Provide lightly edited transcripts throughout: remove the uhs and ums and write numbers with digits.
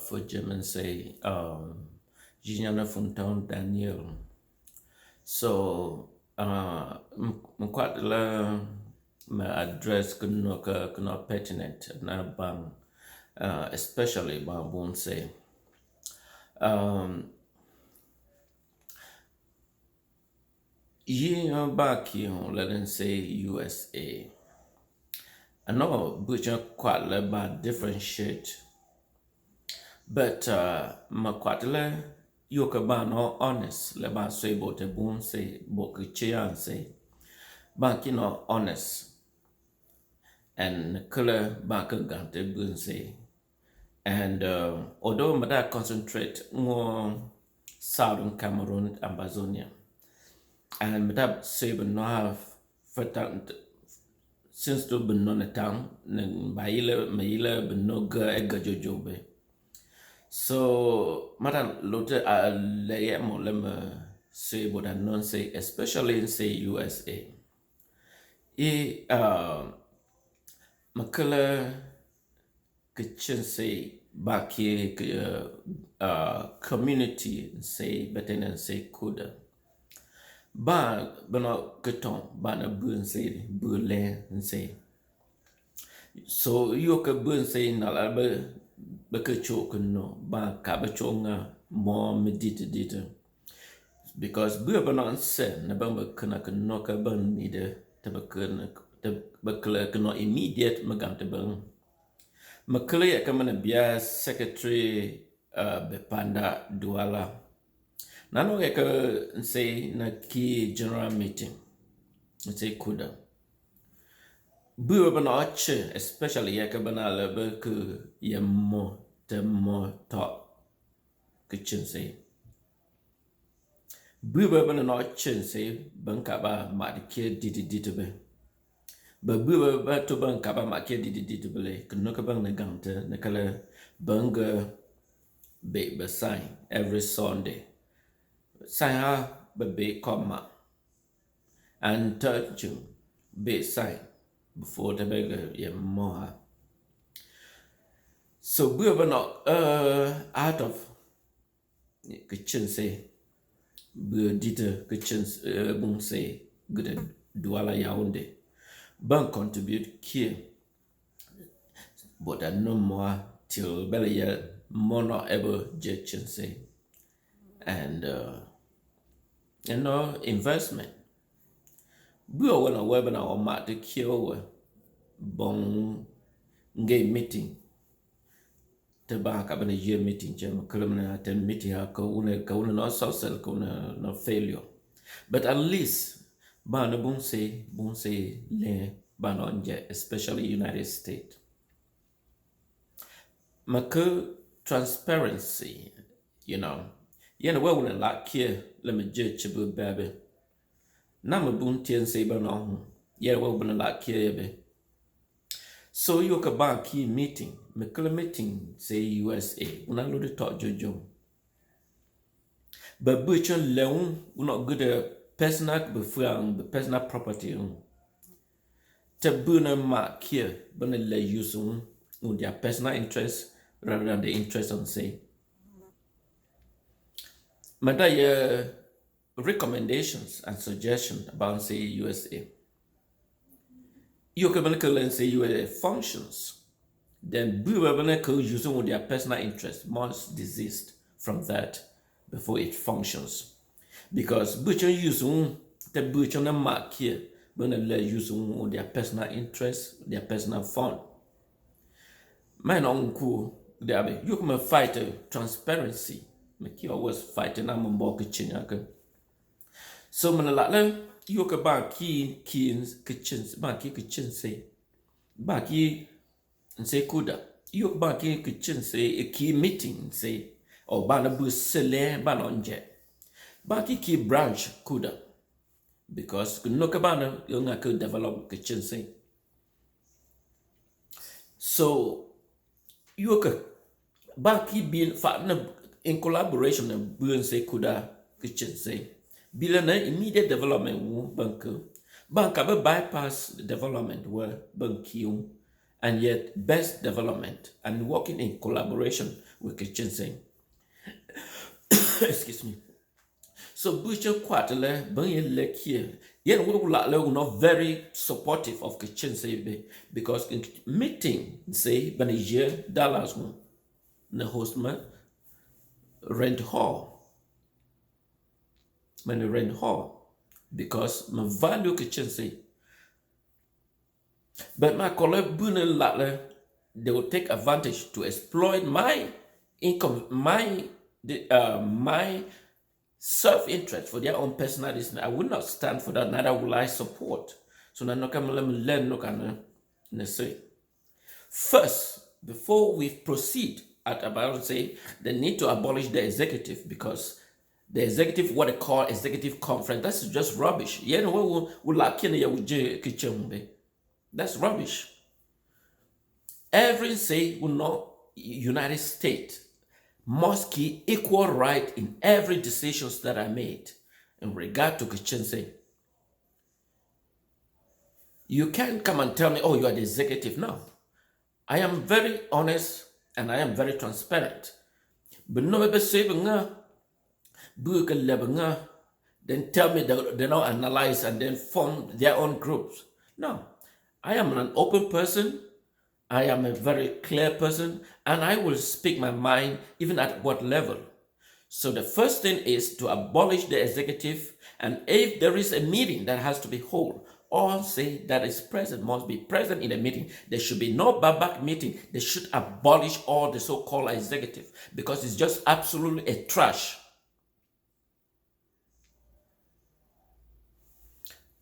for German say Jiniana Funtown Daniel. So quite my address could not pertinent na bang especially bang won't say year back here let them say USA. I know which are quite about differentiate, but ma quite you can no honest le ba say about a boon say book chian say bank you know honest and color bank gante boon say and although I concentrate more southern Cameroon Amazonia and that say but no have for since to be non a town maila be no ga ega jojobe. So madam lote a layer mo lema say what I non say especially in say USA. E makala kitchen say back here community say better than say Nseicuda. Ba bana keton bana bun say bule say. So you ka bun say na la be ke chok no ba ka be chonga more meditated because bu bana say na ba kana no ka ban ni de te ba kana te ba kla kana immediate magam te ban makle ya kama na bia secretary be panda duala nano ka say na key general meeting Nseicuda bu bana ache especially ya ka bana la be ku ya mo te mo ta kitchen say bu bana na ache say ban ka ba ma de ke didi be ba bu ba to ban ka ba ma ke didi be no ka ban na gante na kala banga be sign every Sunday sign ha be come and touch you be sign before the beggar ye more. So we were not out of kitchen say we did kitchen bun say good duala yaunde ban contribute here but I no more till belly more not ever kitchen say and investment we are one webinar or mat the cure bon gay meeting te ba ka bana year meeting jam kolomna ten meeting ha ko una no social ko no failure but at least ba na bon say le ba no nje especially United States maka transparency we wouldn't like here let me judge about baby na me bon tien say ba no we wouldn't like here be. So you can buy key meeting, make a meeting, say USA, una lo de talk jojo. But butchon leon will not good a personal before personal property. Tabuna mark here, but le use on their personal interest rather than the interest on say. Madaya recommendations and suggestions about say USA. You can say USA functions. Then biomedical using their personal interest must desist from that before it functions. Because butcher using the butcher mark here, when they using their personal interest, their personal fund. Man uncle, you can fight transparency. Make you always fighting I'm on board kitchen. So man you can buy key kitchens, buy kitchen say. Buy Nseicuda, you back in kitchen say a key meeting say or banabu sele banonje. Baki key branch kuda because no cabana you could develop kitchen say. So you could baki being in collaboration and Nseicuda kitchen say. Billionaire immediate development banka bypass the development where bank and yet best development and working in collaboration with Kitchen. Excuse me. So Butcher Quatele, Bunny Lake here. Yet we will not very supportive of Kitchen because in meeting, say, Beniger, Dallas, the hostman, rent hall. Many rent hall because my value Kitchen. But my colleague Bunny Latler, they will take advantage to exploit my income, my self-interest for their own personal reason. I will not stand for that, neither will I support. So now let me learn no can say. First, before we proceed about say they need to abolish the executive because the executive, what they call executive conference, that's just rubbish. That's rubbish. Every say will not United States must keep equal right in every decisions that are made in regard to Kitchen. You can't come and tell me, oh, you are the executive. No. I am very honest and I am very transparent. But no maybe say then tell me they don't analyze and then form their own groups. No. I am an open person. I am a very clear person, and I will speak my mind even at what level. So the first thing is to abolish the executive, and if there is a meeting that has to be held, or say that is present must be present in the meeting. There should be no back meeting. They should abolish all the so-called executive because it's just absolutely a trash.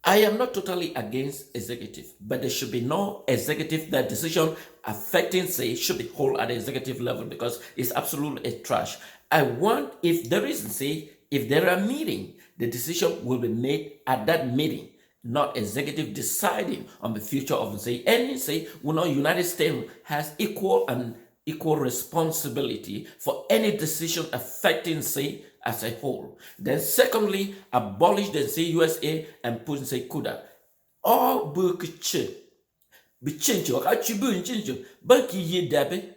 I am not totally against executive, but there should be no executive that decision affecting, say, should be held at the executive level because it's absolutely a trash. I want, if there is, say, if there are meeting, the decision will be made at that meeting, not executive deciding on the future of, say, any, say, United States has equal responsibility for any decision affecting, say, as a whole. Then secondly, abolish the USA and put Nseicuda. All book be change or actually change. Banky ye dabby.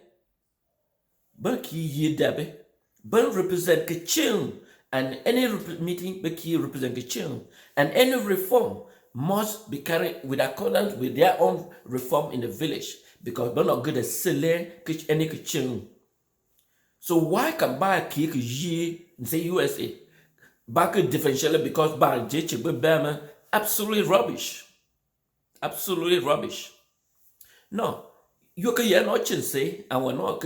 Banky ye dabby. Ban represent Kitchen and any meeting Becky represent Kitchen. And any reform must be carried with accordance with their own reform in the village. Because they're not good at selling any Kitchen. So why can buy a cake ye say USA? Back differentially because by JC absolutely rubbish. Absolutely rubbish. No. You can not say and we're not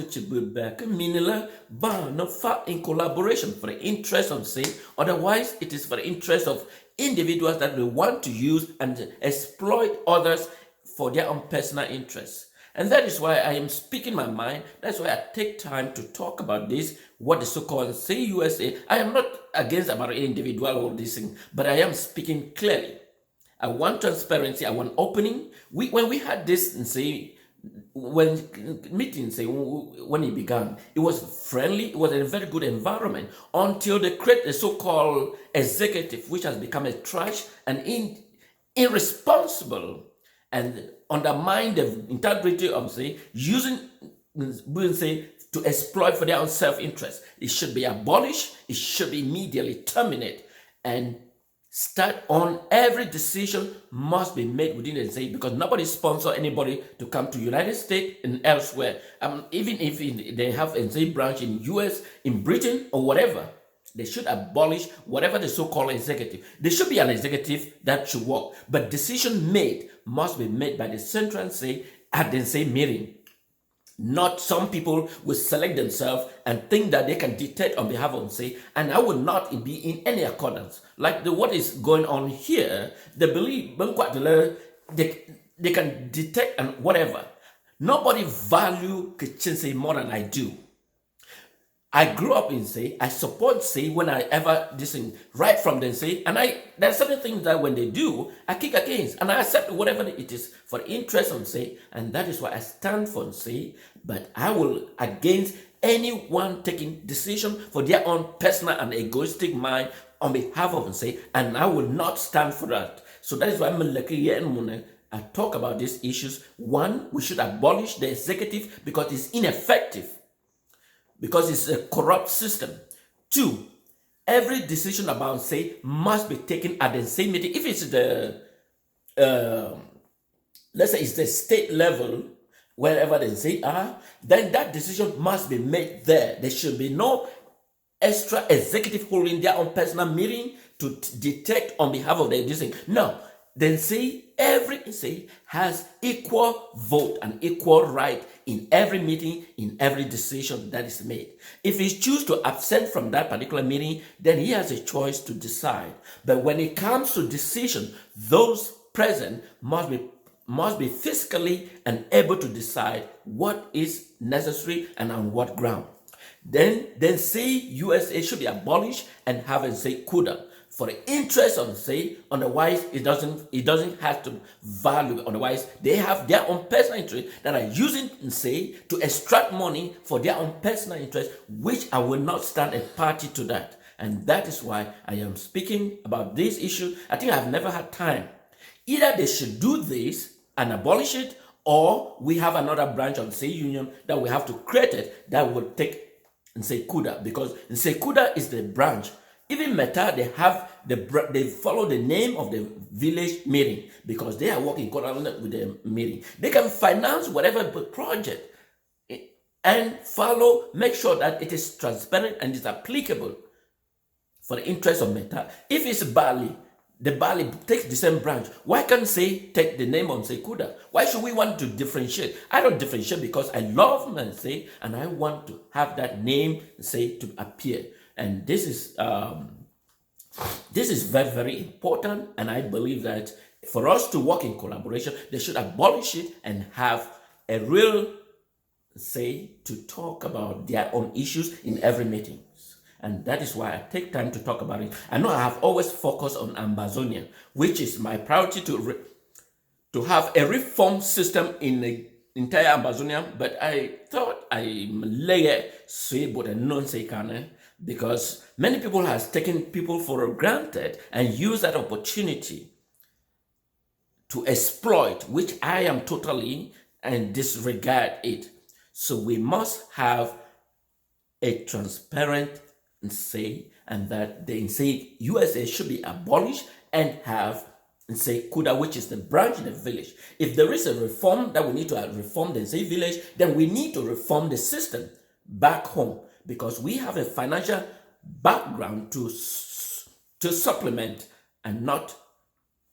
back meaning but not far in collaboration for the interest of say, otherwise it is for the interest of individuals that they want to use and exploit others for their own personal interests. And that is why I am speaking my mind. That's why I take time to talk about this, what the so-called say USA. I am not against about individual or this thing, but I am speaking clearly. I want transparency. I want opening. When we had this, say, when meeting, say, when it began, it was friendly. It was a very good environment until they create a so-called executive, which has become a trash and irresponsible and undermine the integrity of, say, using, say, to exploit for their own self-interest. It should be abolished. It should be immediately terminated and start on every decision must be made within the say because nobody sponsor anybody to come to United States and elsewhere. Even if they have a say branch in US, in Britain or whatever, they should abolish whatever the so-called executive. There should be an executive that should work, but decision made must be made by the central say at the same meeting. Not some people will select themselves and think that they can dictate on behalf of say, and I will not be in any accordance. Like what is going on here, they believe they can detect and whatever. Nobody value Kitchen say more than I do. I grew up in say, I support say when I ever listen right from them say, and there's certain things that when they do, I kick against and I accept whatever it is for the interest of say, and that is why I stand for say, but I will against anyone taking decision for their own personal and egoistic mind on behalf of say, and I will not stand for that. So that is why I'm lucky and talk about these issues. One, we should abolish the executive because it's ineffective, because it's a corrupt system. Two, every decision about say must be taken at the same meeting. If it's the let's say it's the state level, wherever they say are, then that decision must be made there. There should be no extra executive holding their own personal meeting to detect on behalf of the decision. No, then say every say has equal vote and equal right in every meeting, in every decision that is made. If he chooses to absent from that particular meeting, then he has a choice to decide. But when it comes to decision, those present must be physically and able to decide what is necessary and on what ground. Then say USA should be abolished and have a Nseicuda for the interest of say, otherwise it doesn't have to value, otherwise they have their own personal interest that are using say to extract money for their own personal interest, which I will not stand a party to that. And that is why I am speaking about this issue. I think I've never had time. Either they should do this and abolish it, or we have another branch of say union that we have to create it that will take Nseicuda, because Nseicuda is the branch. Even Meta, they follow the name of the village meeting because they are working coordinated with the meeting. They can finance whatever project and make sure that it is transparent and is applicable for the interest of Meta. If it's Bali, the Bali takes the same branch. Why can't say take the name of Nseicuda? Why should we want to differentiate? I don't differentiate because I love Nsei and I want to have that name say to appear. And this is very, very important. And I believe that for us to work in collaboration, they should abolish it and have a real say to talk about their own issues in every meeting. And that is why I take time to talk about it. I know I have always focused on Amazonia, which is my priority to have a reform system in the entire Amazonia. But I thought I lay say but a non-Nseicuda because many people has taken people for granted and use that opportunity to exploit, which I am totally and disregard it. So we must have a transparent say, and that the Nsei USA should be abolished and have Nseicuda, which is the branch in the village. If there is a reform that we need to reform the Nsei village, then we need to reform the system back home because we have a financial background to supplement and not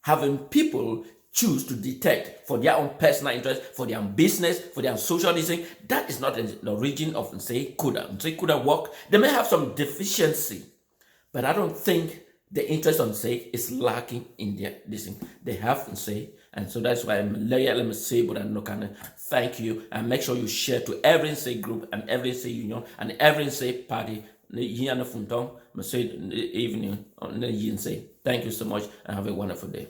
having people choose to detect for their own personal interest, for their own business, for their own socializing. That is not the origin of Nseicuda. Nseicuda work. They may have some deficiency, but I don't think the interest of Nsei is lacking in their this thing. They have Nsei, and so that's why I'm let me say, but I'm not gonna thank you, and make sure you share to every Nsei group and every Nsei union and every Nsei party. Evening on the evening. Thank you so much and have a wonderful day.